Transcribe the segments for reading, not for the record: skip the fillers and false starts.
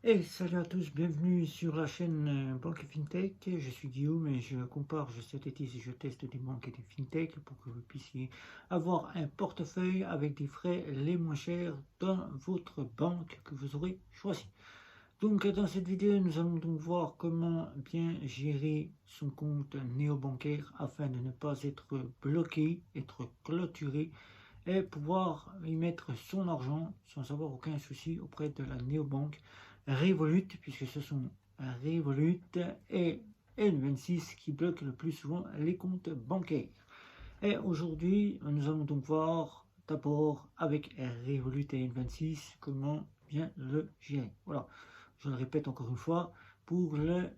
Et salut à tous, bienvenue sur la chaîne Banque et FinTech. Je suis Guillaume et je compare, je synthétise et je teste des banques et des FinTech pour que vous puissiez avoir un portefeuille avec des frais les moins chers dans votre banque que vous aurez choisi. Donc dans cette vidéo, nous allons donc voir comment bien gérer son compte néobancaire afin de ne pas être bloqué, être clôturé et pouvoir y mettre son argent sans avoir aucun souci auprès de la néobanque Revolut, puisque ce sont Revolut et N26 qui bloquent le plus souvent les comptes bancaires. Et aujourd'hui, nous allons donc voir d'abord avec Revolut et N26 comment bien le gérer. Voilà, je le répète encore une fois pour le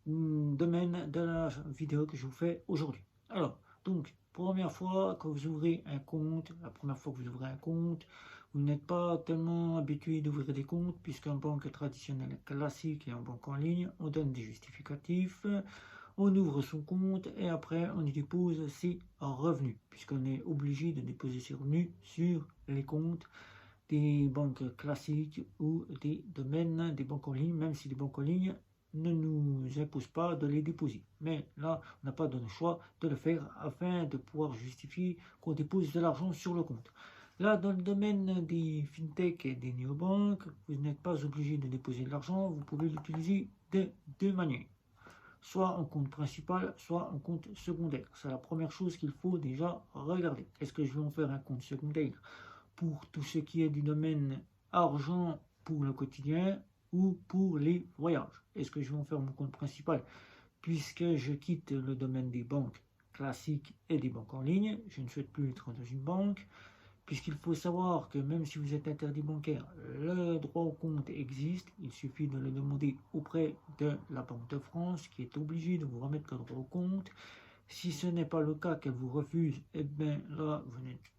domaine de la vidéo que je vous fais aujourd'hui. Alors, donc, première fois que vous ouvrez un compte, la première fois que vous ouvrez un compte, vous n'êtes pas tellement habitué d'ouvrir des comptes, puisqu'en banque traditionnelle classique et en banque en ligne, on donne des justificatifs, on ouvre son compte et après on y dépose ses revenus, puisqu'on est obligé de déposer ses revenus sur les comptes des banques classiques ou des domaines des banques en ligne, même si les banques en ligne ne nous imposent pas de les déposer. Mais là, on n'a pas de choix de le faire afin de pouvoir justifier qu'on dépose de l'argent sur le compte. Là, dans le domaine des fintech et des néobanques, vous n'êtes pas obligé de déposer de l'argent, vous pouvez l'utiliser de deux manières. Soit en compte principal, soit en compte secondaire. C'est la première chose qu'il faut déjà regarder. Est-ce que je vais en faire un compte secondaire pour tout ce qui est du domaine argent pour le quotidien ou pour les voyages? Est-ce que je vais en faire mon compte principal puisque je quitte le domaine des banques classiques et des banques en ligne? Je ne souhaite plus être dans une banque, puisqu'il faut savoir que même si vous êtes interdit bancaire, le droit au compte existe. Il suffit de le demander auprès de la Banque de France qui est obligée de vous remettre le droit au compte. Si ce n'est pas le cas, qu'elle vous refuse, eh bien là, vous n'êtes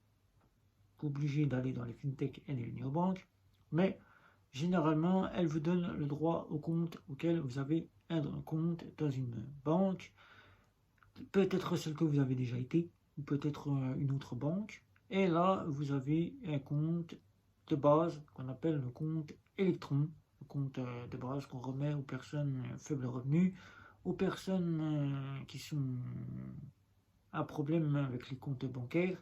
obligé d'aller dans les fintech et les néobanques, mais généralement, elle vous donne le droit au compte auquel vous avez un compte dans une banque, peut-être celle que vous avez déjà été, ou peut-être une autre banque, et là, vous avez un compte de base qu'on appelle le compte électron, le compte de base qu'on remet aux personnes faibles revenus, aux personnes qui sont à problème avec les comptes bancaires,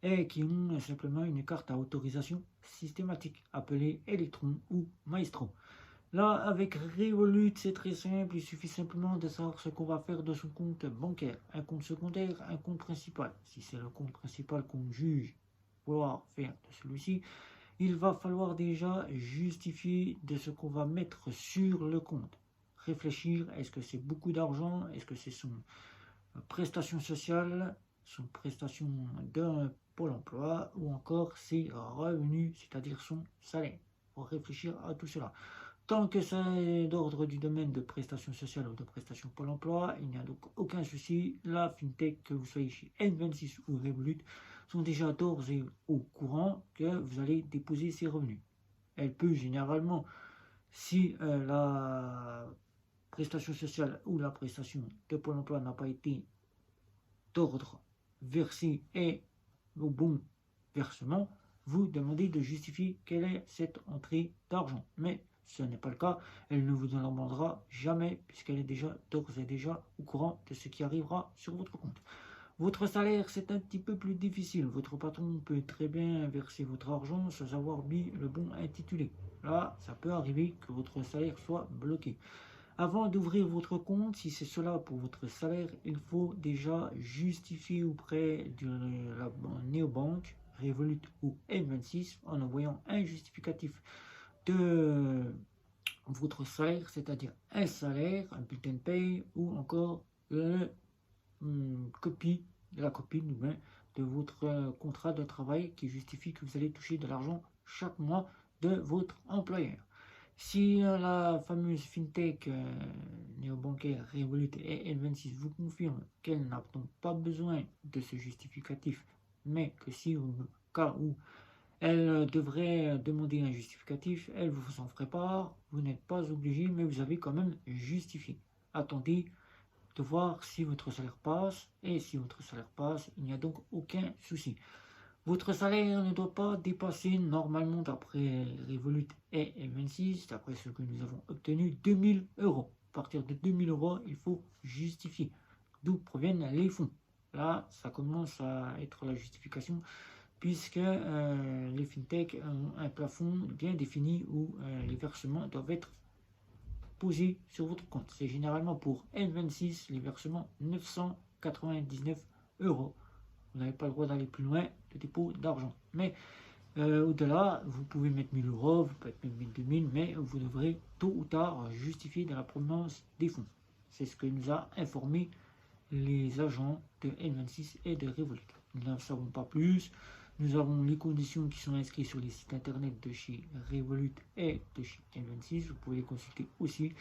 et qui ont simplement une carte à autorisation systématique, appelée Electron ou Maestro. Là, avec Revolut, c'est très simple, il suffit simplement de savoir ce qu'on va faire de son compte bancaire. Un compte secondaire, un compte principal. Si c'est le compte principal qu'on juge vouloir faire de celui-ci, il va falloir déjà justifier de ce qu'on va mettre sur le compte. Réfléchir, est-ce que c'est beaucoup d'argent? Est-ce que c'est son prestation sociale, son prestation d'un Pôle emploi ou encore ses revenus, c'est-à-dire son salaire. Il faut réfléchir à tout cela. Tant que c'est d'ordre du domaine de prestations sociales ou de prestations Pôle emploi, il n'y a donc aucun souci. La FinTech, que vous soyez chez N26 ou Revolut, sont déjà d'ores et au courant que vous allez déposer ces revenus. Elle peut généralement, si la prestation sociale ou la prestation de Pôle emploi n'a pas été d'ordre versé et au bon versement, vous demandez de justifier quelle est cette entrée d'argent. Mais ce n'est pas le cas, elle ne vous en demandera jamais puisqu'elle est déjà d'ores et déjà au courant de ce qui arrivera sur votre compte. Votre salaire, c'est un petit peu plus difficile. Votre patron peut très bien verser votre argent sans avoir mis le bon intitulé. Là, ça peut arriver que votre salaire soit bloqué. Avant d'ouvrir votre compte, si c'est cela pour votre salaire, il faut déjà justifier auprès de la néobanque, Revolut ou N26 en envoyant un justificatif de votre salaire, c'est-à-dire un salaire, un bulletin de paye ou encore une copie, la copie de votre contrat de travail qui justifie que vous allez toucher de l'argent chaque mois de votre employeur. Si la fameuse fintech néobancaire Revolut et N26 vous confirme qu'elle n'a donc pas besoin de ce justificatif, mais que si au cas où elle devrait demander un justificatif, elle vous en ferait part, vous n'êtes pas obligé, mais vous avez quand même justifié. Attendez de voir si votre salaire passe, et si votre salaire passe, il n'y a donc aucun souci. Votre salaire ne doit pas dépasser normalement, d'après Revolut et M26, d'après ce que nous avons obtenu, 2000 euros. À partir de 2000 euros, il faut justifier d'où proviennent les fonds. Là, ça commence à être la justification, puisque les fintechs ont un plafond bien défini où les versements doivent être posés sur votre compte. C'est généralement pour M26 les versements 999 euros. Vous n'avez pas le droit d'aller plus loin de dépôt d'argent. Mais au-delà, vous pouvez mettre 1000 euros, vous pouvez mettre 1000, 2000, mais vous devrez tôt ou tard justifier de la provenance des fonds. C'est ce que nous a informé les agents de N26 et de Revolut. Nous n'en savons pas plus. Nous avons les conditions qui sont inscrites sur les sites internet de chez Revolut et de chez N26. Vous pouvez les consulter aussi.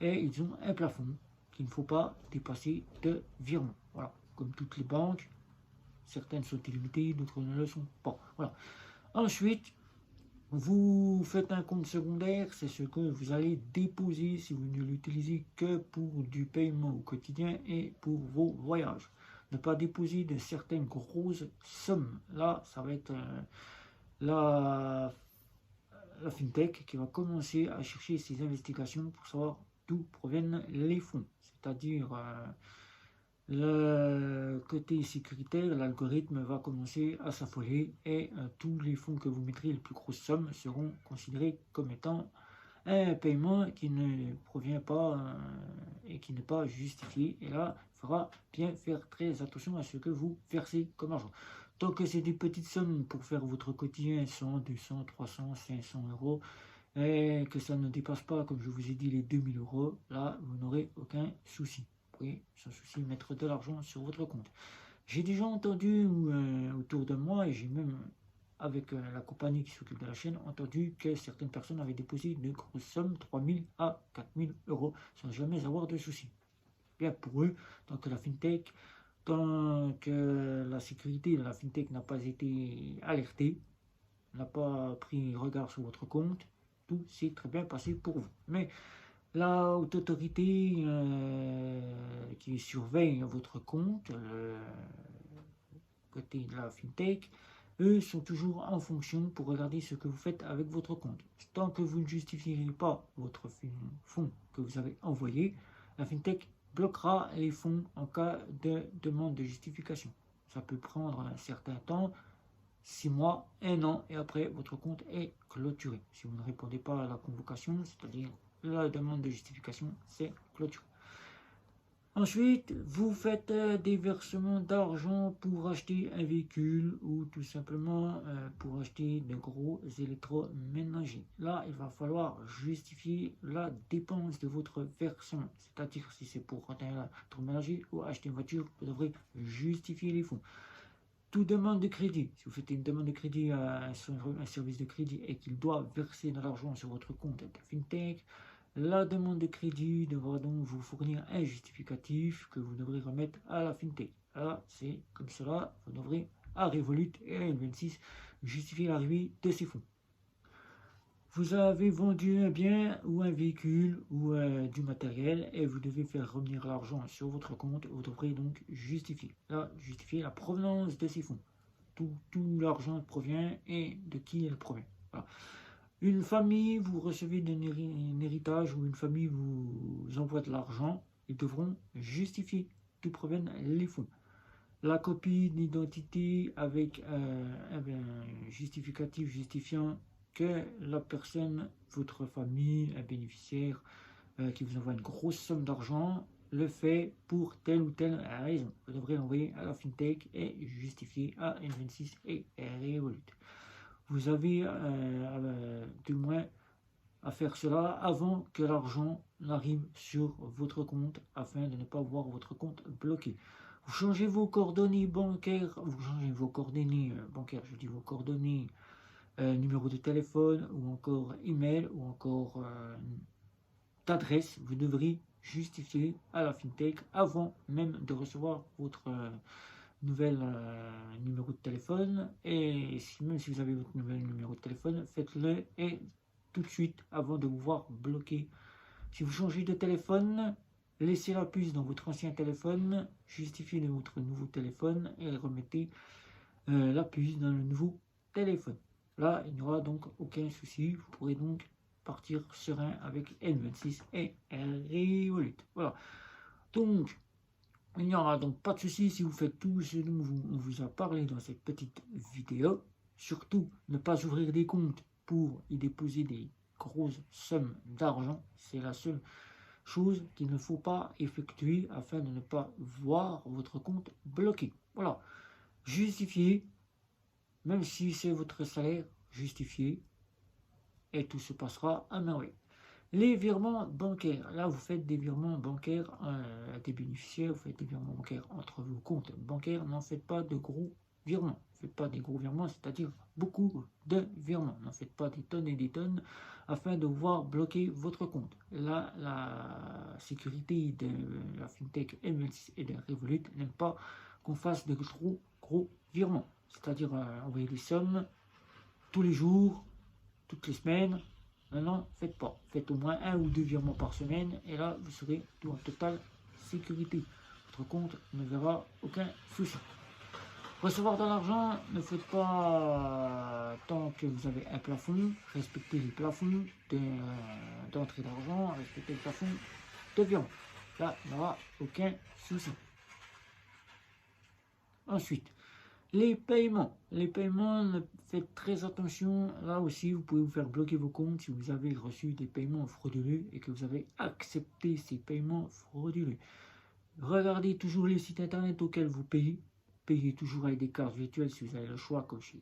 Et ils ont un plafond qu'il ne faut pas dépasser de virement. Voilà, comme toutes les banques. Certaines sont illimitées, d'autres ne le sont pas. Voilà. Ensuite, vous faites un compte secondaire, c'est ce que vous allez déposer si vous ne l'utilisez que pour du paiement au quotidien et pour vos voyages. Ne pas déposer de certaines grosses sommes. Là, ça va être la fintech qui va commencer à chercher ses investigations pour savoir d'où proviennent les fonds. C'est-à-dire le côté sécuritaire, l'algorithme va commencer à s'affoler et tous les fonds que vous mettrez, les plus grosses sommes, seront considérés comme étant un paiement qui ne provient pas et qui n'est pas justifié. Et là, il faudra bien faire très attention à ce que vous versez comme argent. Tant que c'est des petites sommes pour faire votre quotidien, 100, 200, 300, 500 euros, et que ça ne dépasse pas, comme je vous ai dit, les 2000 euros, là, vous n'aurez aucun souci. Sans souci, mettre de l'argent sur votre compte. J'ai déjà entendu autour de moi, et j'ai même avec la compagnie qui s'occupe de la chaîne, entendu que certaines personnes avaient déposé de grosses sommes, 3000 à 4000 euros, sans jamais avoir de soucis. Bien pour eux, tant que la fintech, tant que la sécurité de la fintech n'a pas été alertée, n'a pas pris regard sur votre compte, tout s'est très bien passé pour vous. Mais la haute autorité qui surveille votre compte, le côté de la fintech, eux sont toujours en fonction pour regarder ce que vous faites avec votre compte. Tant que vous ne justifierez pas votre fonds que vous avez envoyé, la fintech bloquera les fonds en cas de demande de justification. Ça peut prendre un certain temps, 6 mois, 1 an, et après votre compte est clôturé. Si vous ne répondez pas à la convocation, c'est-à-dire la demande de justification, c'est clôturé. Ensuite, vous faites des versements d'argent pour acheter un véhicule ou tout simplement pour acheter de gros électroménagers. Là, il va falloir justifier la dépense de votre versement. C'est-à-dire si c'est pour acheter un électroménager ou acheter une voiture, vous devrez justifier les fonds. Toute demande de crédit, si vous faites une demande de crédit à un service de crédit et qu'il doit verser de l'argent sur votre compte de fintech, la demande de crédit devra donc vous fournir un justificatif que vous devrez remettre à la fintech. Là, c'est comme cela, vous devrez à Revolut et à N26 justifier l'arrivée de ces fonds. Vous avez vendu un bien ou un véhicule ou du matériel et vous devez faire revenir l'argent sur votre compte. Vous devrez donc justifier la provenance de ces fonds. Tout l'argent provient et de qui elle provient. Voilà. Une famille, vous recevez un héritage ou une famille vous envoie de l'argent, ils devront justifier d'où proviennent les fonds. La copie d'identité avec un justificatif justifiant que la personne, votre famille, un bénéficiaire qui vous envoie une grosse somme d'argent, le fait pour telle ou telle raison. Vous devrez l'envoyer à la fintech et justifier à N26 et Revolut. Vous avez du moins à faire cela avant que l'argent n'arrive sur votre compte afin de ne pas voir votre compte bloqué. Vous changez vos coordonnées bancaires, je dis vos coordonnées numéro de téléphone ou encore email ou encore d'adresse, vous devrez justifier à la fintech avant même de recevoir votre nouvel numéro de téléphone. Et même si vous avez votre nouvel numéro de téléphone, faites-le et tout de suite avant de vous voir bloqué. Si vous changez de téléphone, laissez la puce dans votre ancien téléphone, justifiez de votre nouveau téléphone et remettez la puce dans le nouveau téléphone. Là, il n'y aura donc aucun souci. Vous pourrez donc partir serein avec N26 et Revolut. Voilà. Donc, il n'y aura donc pas de souci si vous faites tout ce dont on vous a parlé dans cette petite vidéo. Surtout, ne pas ouvrir des comptes pour y déposer des grosses sommes d'argent. C'est la seule chose qu'il ne faut pas effectuer afin de ne pas voir votre compte bloqué. Voilà. Justifiez, même si c'est votre salaire, justifiez, et tout se passera à merveille. Les virements bancaires, là vous faites des virements bancaires à des bénéficiaires, vous faites des virements bancaires entre vos comptes bancaires, n'en faites pas de gros virements, ne faites pas des gros virements, c'est-à-dire beaucoup de virements, n'en faites pas des tonnes et des tonnes afin de pouvoir bloquer votre compte. Là, la sécurité de la FinTech N26 et de Revolut n'aime pas qu'on fasse de gros virements, c'est-à-dire envoyer des sommes tous les jours, toutes les semaines. Non, faites pas. Faites au moins 1 ou 2 virements par semaine et là, vous serez en totale sécurité. Votre compte ne verra aucun souci. Recevoir de l'argent, ne faites pas tant que vous avez un plafond. Respectez les plafonds d'entrée d'argent, respectez le plafond de virement. Là, il n'y aura aucun souci. Ensuite, les paiements, faites très attention. Là aussi, vous pouvez vous faire bloquer vos comptes si vous avez reçu des paiements frauduleux et que vous avez accepté ces paiements frauduleux. Regardez toujours les sites internet auxquels vous payez. Payez toujours avec des cartes virtuelles si vous avez le choix, comme chez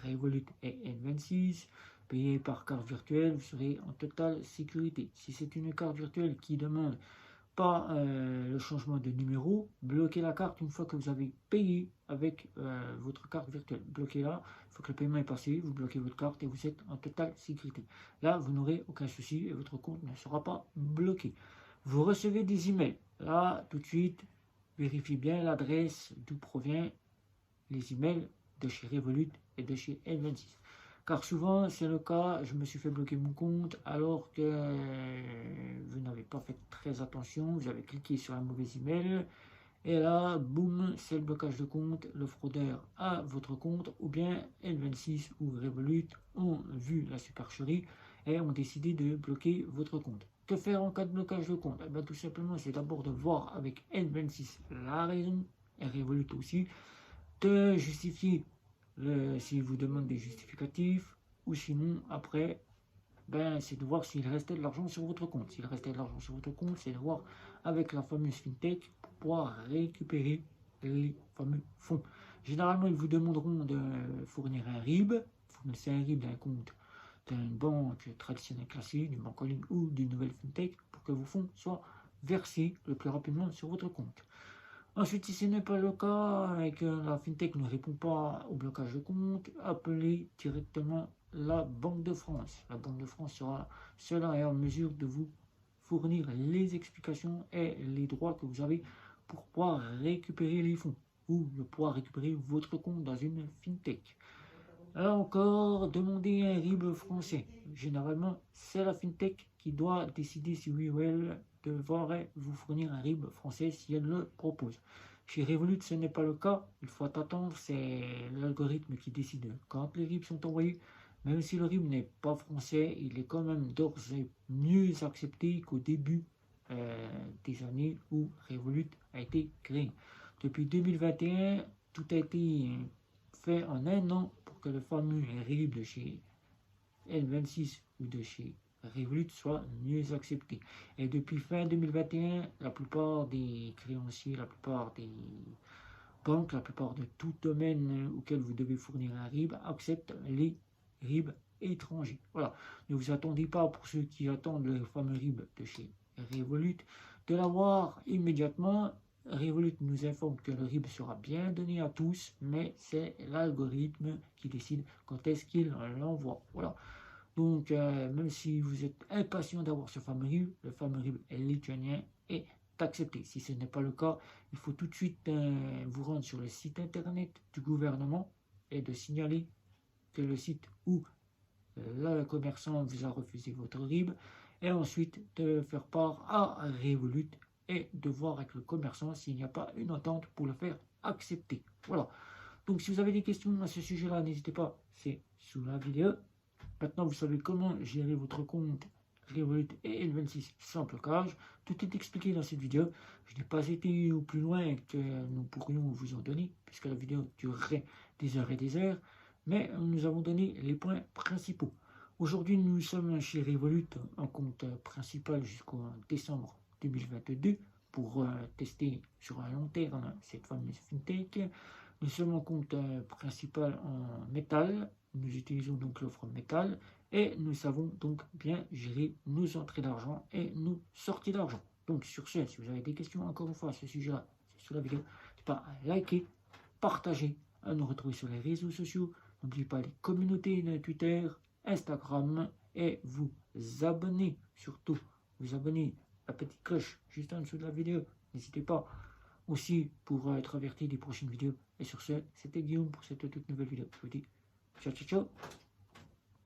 Revolut et N26. Payez par carte virtuelle, vous serez en totale sécurité. Si c'est une carte virtuelle qui demande pas le changement de numéro, bloquez la carte une fois que vous avez payé avec votre carte virtuelle. Bloquez-la, il faut que le paiement est passé, vous bloquez votre carte et vous êtes en totale sécurité. Là, vous n'aurez aucun souci et votre compte ne sera pas bloqué. Vous recevez des emails. Là, tout de suite, vérifiez bien l'adresse d'où proviennent les emails de chez Revolut et de chez N26. Car souvent, c'est le cas, je me suis fait bloquer mon compte alors que vous n'avez pas fait très attention, vous avez cliqué sur un mauvais email, et là, boum, c'est le blocage de compte, le fraudeur a votre compte, ou bien N26 ou Revolut ont vu la supercherie et ont décidé de bloquer votre compte. Que faire en cas de blocage de compte? Tout simplement, c'est d'abord de voir avec N26 la raison, et Revolut aussi, de justifier s'il vous demande des justificatifs, ou sinon, après, c'est de voir s'il restait de l'argent sur votre compte. S'il restait de l'argent sur votre compte, c'est de voir avec la fameuse FinTech pour pouvoir récupérer les fameux fonds. Généralement, ils vous demanderont de fournir un RIB. Fournissez un RIB d'un compte d'une banque traditionnelle classique, d'une banque en ligne ou d'une nouvelle FinTech pour que vos fonds soient versés le plus rapidement sur votre compte. Ensuite, si ce n'est pas le cas et que la FinTech ne répond pas au blocage de compte, appelez directement la Banque de France. La Banque de France sera seule et en mesure de vous fournir les explications et les droits que vous avez pour pouvoir récupérer les fonds ou de pouvoir récupérer votre compte dans une FinTech. Là encore, demandez un RIB français. Généralement, c'est la FinTech qui doit décider si oui ou elle devrait vous fournir un RIB français si elle le propose. Chez Revolut, ce n'est pas le cas. Il faut attendre, c'est l'algorithme qui décide quand les RIB sont envoyés. Même si le RIB n'est pas français, il est quand même d'ores et mieux accepté qu'au début des années où Revolut a été créé. Depuis 2021, tout a été fait en un an pour que le fameux RIB de chez N26 ou de chez Revolut soit mieux accepté. Et depuis fin 2021, la plupart des créanciers, la plupart des banques, la plupart de tout domaine auquel vous devez fournir un RIB acceptent les RIB étrangers. Voilà. Ne vous attendez pas, pour ceux qui attendent le fameux RIB de chez Revolut, de l'avoir immédiatement. Revolut nous informe que le RIB sera bien donné à tous, mais c'est l'algorithme qui décide quand est-ce qu'il l'envoie. Voilà. Donc, même si vous êtes impatient d'avoir ce fameux RIB, le fameux RIB lituanien est accepté. Si ce n'est pas le cas, il faut tout de suite vous rendre sur le site internet du gouvernement et de signaler que le site où le commerçant vous a refusé votre RIB, et ensuite de faire part à Revolut et de voir avec le commerçant s'il n'y a pas une entente pour le faire accepter. Voilà. Donc si vous avez des questions à ce sujet-là, n'hésitez pas, c'est sous la vidéo. Maintenant, vous savez comment gérer votre compte Revolut et N26 sans blocage. Tout est expliqué dans cette vidéo. Je n'ai pas été au plus loin que nous pourrions vous en donner, puisque la vidéo durerait des heures et des heures. Mais nous avons donné les points principaux. Aujourd'hui, nous sommes chez Revolut en compte principal jusqu'au décembre 2022 pour tester sur un long terme cette fameuse FinTech. Nous sommes en compte principal en métal. Nous utilisons donc l'offre métal et nous savons donc bien gérer nos entrées d'argent et nos sorties d'argent. Donc sur ce, si vous avez des questions encore une fois à ce sujet-là, c'est sous la vidéo. N'hésitez pas à liker, partager, à nous retrouver sur les réseaux sociaux. N'oubliez pas les communautés de Twitter, Instagram et vous abonner surtout. Vous abonner, la petite cloche juste en dessous de la vidéo. N'hésitez pas aussi pour être averti des prochaines vidéos. Et sur ce, c'était Guillaume pour cette toute nouvelle vidéo. Je vous dis ciao ciao ciao.